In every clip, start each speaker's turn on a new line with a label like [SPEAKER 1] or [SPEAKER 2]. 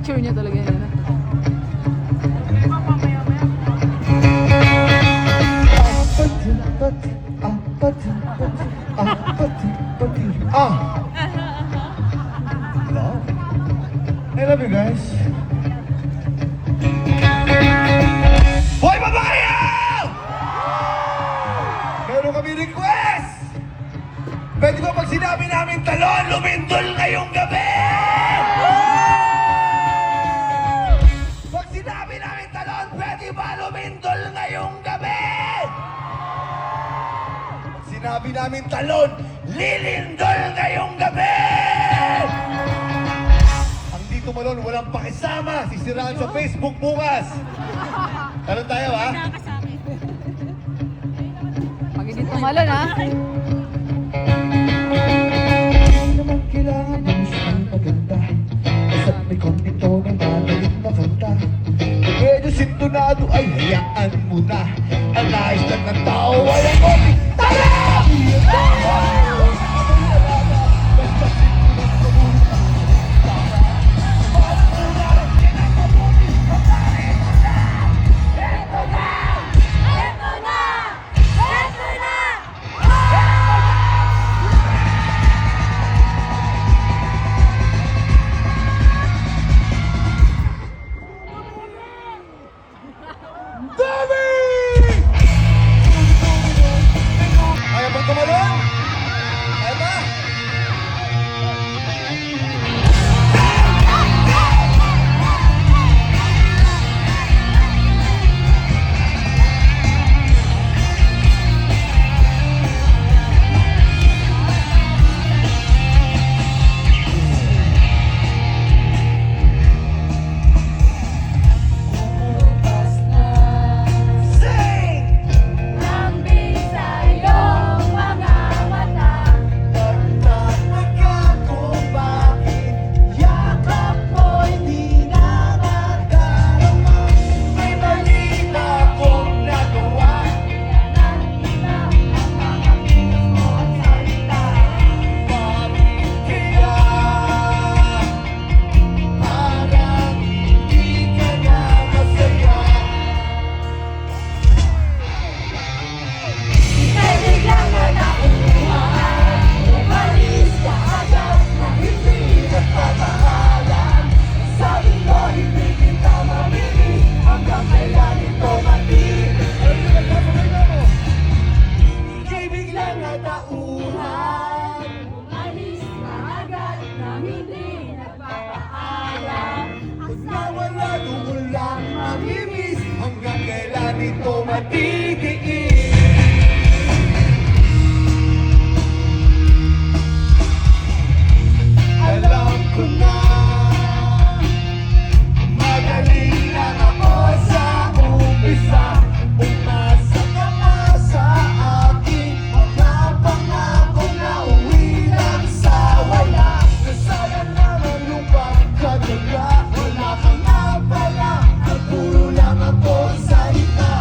[SPEAKER 1] picture niya talaga yan.
[SPEAKER 2] I love you guys. Hoy, babae! Meron kami request! Pwede ba pag sinabi namin talon, lumindol ngayong gabi? Pag sinabi namin talon, pwede ba lumindol ngayong gabi? Pag sinabi namin talon, lilindol ngayong gabi! Ang di tumalon, walang pakisama. Sisiraan sa Facebook bukas. Talon tayo, ha?
[SPEAKER 1] Pag hindi tumalon, ha?
[SPEAKER 2] Naman kailangan ng isang maganda. Basta't may konting tono na galing makanta. Kung medyo sintonado ay hayaan mo na. Ang nais lang ng tao ay ang konting tala! Kaya bang tumalon? Kaya ba? Hanggang kailan ito matitiis? Alam ko na magaling lang ako sa umpisa. Umasa ka na sa akin mga pangako na uwi lang sa wala. Nasayang naman yung pagkatala. Wala ka nga pala, puro lang ako salita.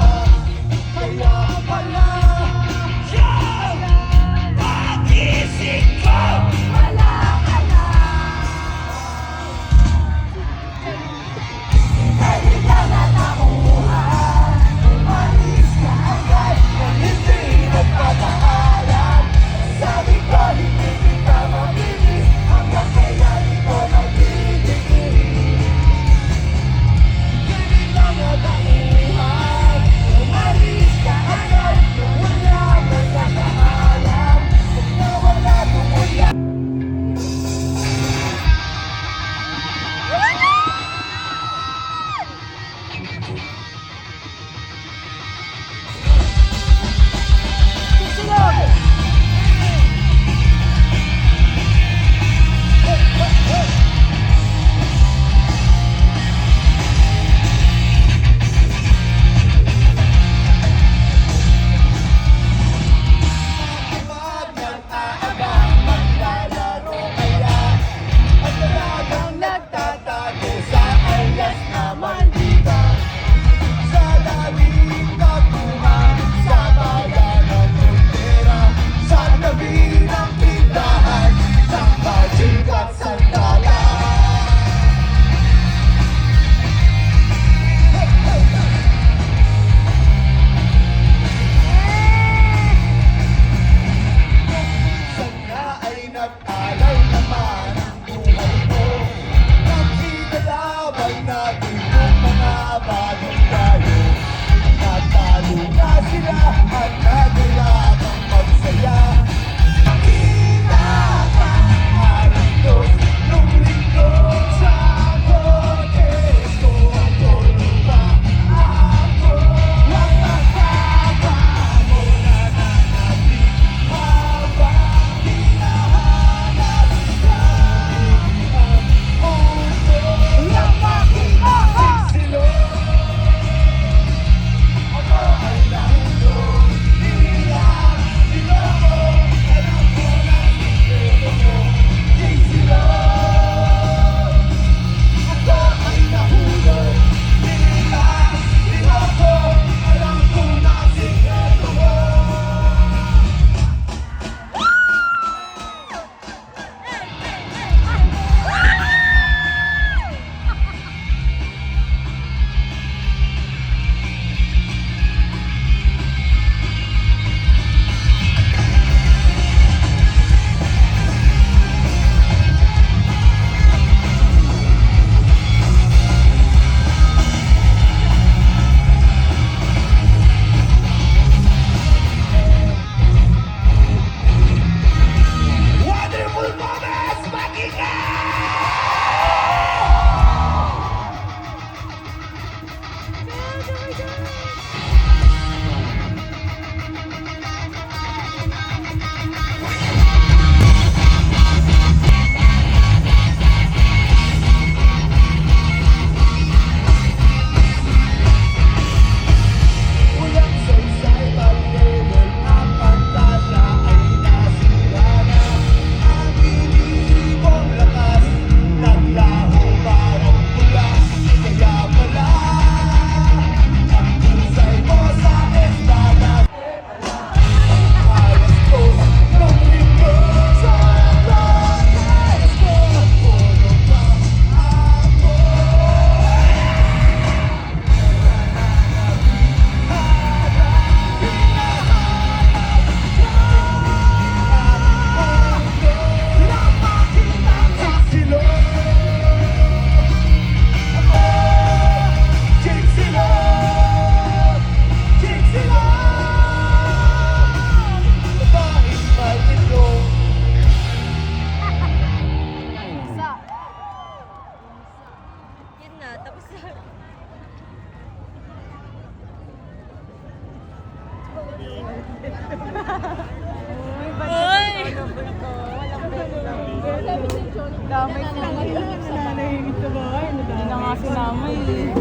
[SPEAKER 1] Nadamay ko.
[SPEAKER 3] Nananahimik sa bahay.
[SPEAKER 1] Hindi na nga sinama eh.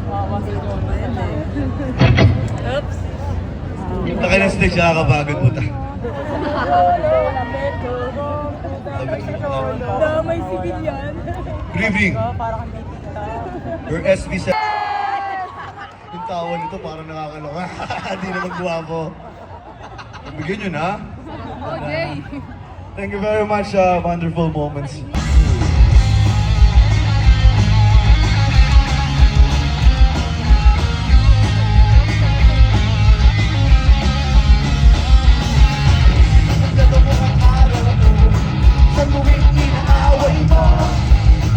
[SPEAKER 1] Wawa si Jonah. Oops.
[SPEAKER 2] Naka-stage, nakakapagod mo ta.
[SPEAKER 3] Damay civilian.
[SPEAKER 2] Good evening.
[SPEAKER 1] Parang hindi kita.
[SPEAKER 2] Your SB7. Yung tawa nito parang nakakaloka. Hindi naman guwapo. Bigyan nyo na.
[SPEAKER 1] Oh, Jay.
[SPEAKER 2] Thank you very much, wonderful moments. Ganda mo ang araw mo, sa tuwing inaaway mo.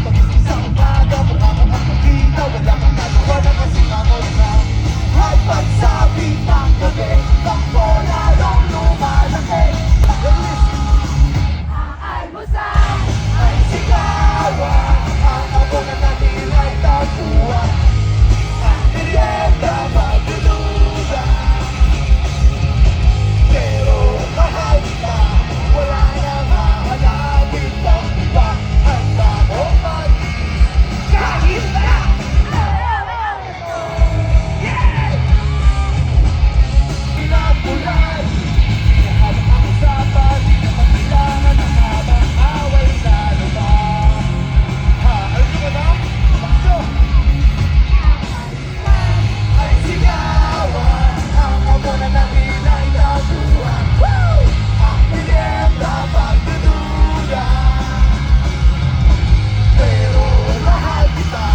[SPEAKER 2] Pag-isip sa umaga, mukha kang makikita, wala kang nagawa na kasi mamot na. At pagsabi ng gabi, takbo na lang lumalaki.
[SPEAKER 4] Almusal
[SPEAKER 2] Ay sigawan, ang abonan natin ay tapuan. Ang merienda magdulugan. Pero mahal ka, wala nang hahanapin pang iba. Handa mo mag-is kahit na. Pinapulan, lahat ang usapan, di naman kailangan ng habang away lalo ba. Ha, alam nyo ba na? Bakso! Ay sigawan, ang abonan natin ay tabuhan. Woo! Ang merienda pagdudulan. Pero mahal kita,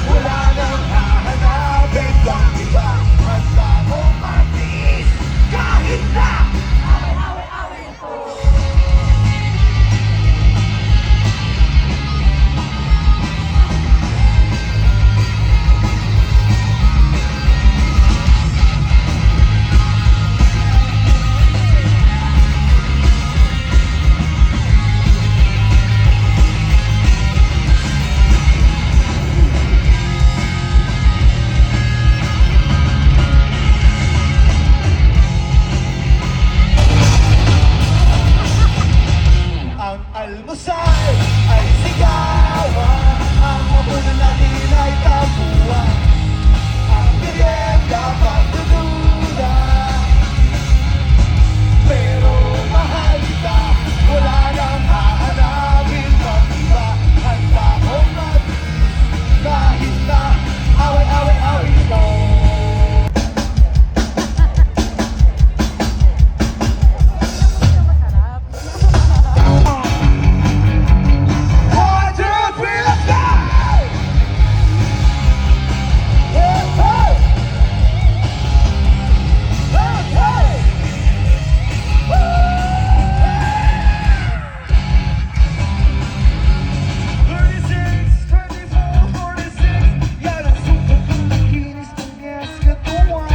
[SPEAKER 2] wala nang hahanapin pang iba. Handa mo matiis kahit na. Ang almusal ay sigawan, ang hapunan natin ay tapuan. Ang merienda pagdudulan. Pero mahal kita, wala nang hahanapin pang iba. Handa mo mag-is kahit na away-away-away mo. One, two, three, let's go! Hey, hey! Hey, hey! Woo! 36, 24, 46. Yan ang super kinis ng gas katawan.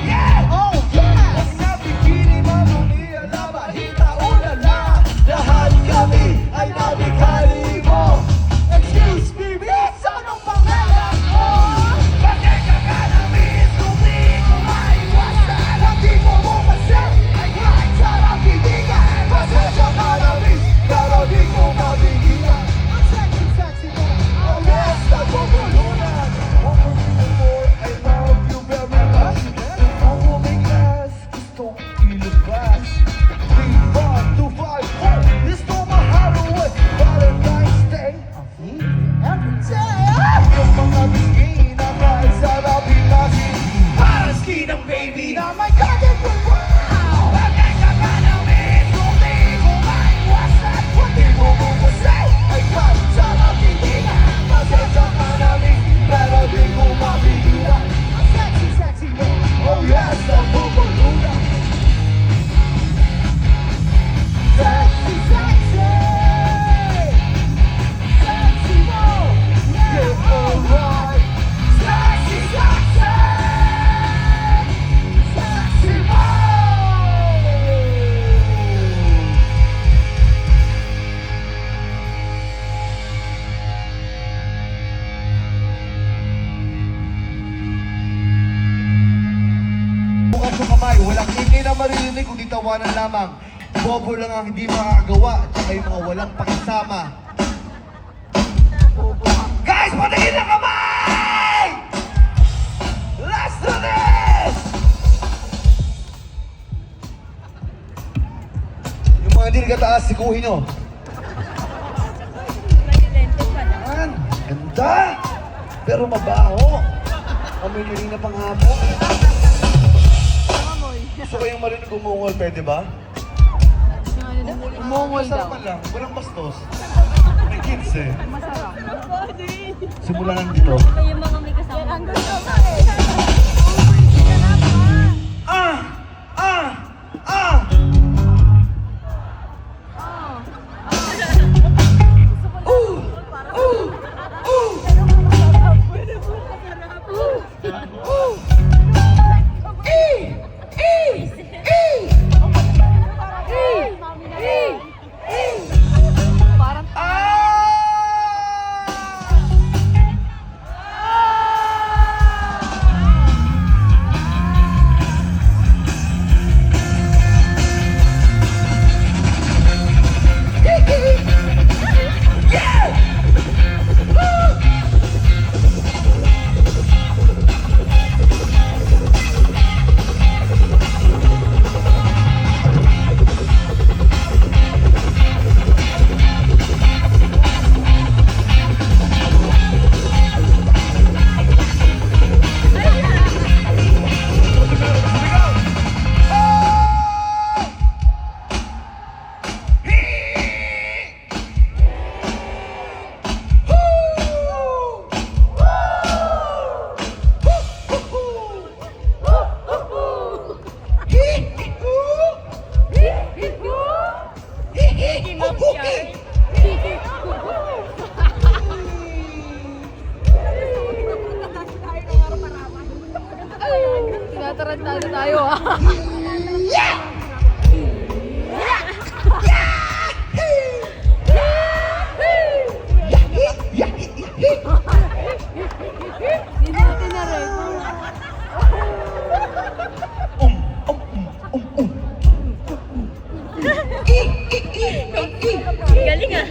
[SPEAKER 2] Yeah! Oh, yeah! Ang nabikini, mamuni, alaba, hita, ulala. Lahat kami ay nabighali mo. Excuse me, miss, anong pangalan mo? Bakit ka ka na-miss kung di ko maiwasan? Ang di mo bumasin ay kahit sarap ibigan. Pasensya ka na, miss, pero di ko mabigilan. Ang sexy mo, oh yes, nagpupulunan. One more, I love you very much. Ang huming last, gustong ilabas. 3, 1, 2, 5, 4, gusto mahaluan. Valentine's Day, every day. Yung mga biskin na kahit sarap inasin. Para skin ang baby na may kagad ko. Wow! Bakit ka ka na-miss kung di ko maiwasan? Kung di mo bumasin ay kahit sarap ibigan. Pasensya ka na, miss, pero di ko mabigilan. Ang sexy mo, oh yes, nagpupulunan. Sexy, sexy! Sexy mo! Yeah, alright! Sexy, sexy! Sexy mo! Bukas yung kamay, walang ingay na maririnig kundi tawanan lamang. Bobo lang ang hindi makakagawa, tsaka yung mga walang pakisama. Guys, patingin na kamay! Let's do this! Yung mga hindi nagkataas, sikuhin nyo. Ayan, ganda! Pero mabaho. Amoy nyo rin na panghapon. Gusto kayong marinig umungol, pwede ba?
[SPEAKER 1] Umungol daw.
[SPEAKER 2] Masarap lang, walang bastos. May kids eh.
[SPEAKER 1] Masarap.
[SPEAKER 2] Simulan dito.
[SPEAKER 3] Yung mga may kasama. Ang gusto ko
[SPEAKER 2] Ah! Ah! Ah!
[SPEAKER 1] Parang tinataranta na tayo ah. Hindi natin na rin.
[SPEAKER 3] Galing ah.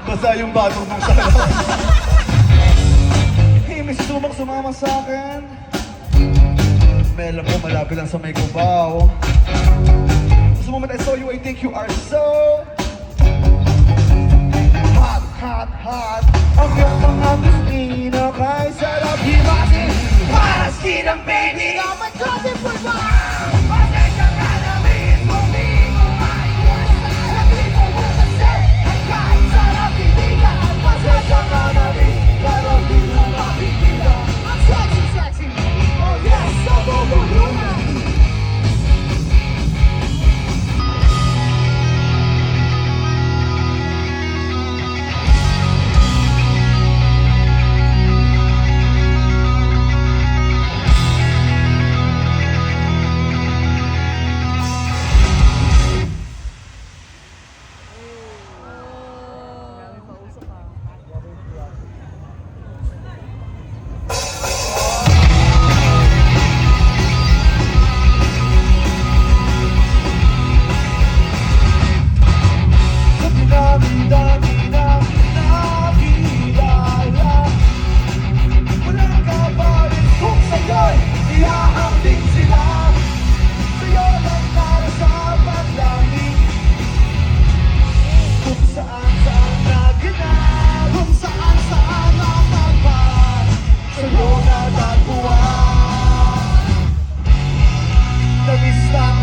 [SPEAKER 2] Basta yung batong mong sana. Hey, may sumang sumama sa akin. May alam ko, malapit lang sa may Cubao. Sa moment I saw you, I think you are so hot, hot, hot. Ang iyong mga bisnina kay sarap himasin. Para sinang baby, I'm a cousin for one. Pasensya ka na mismo, di ko maiwasan. Sabi mo muna say, ay kahit sarap hindi ka. Pasensya ka na rin, pero di mo mapipila. I'm sexy, sexy. Oh yes, so go, go, go. Stop.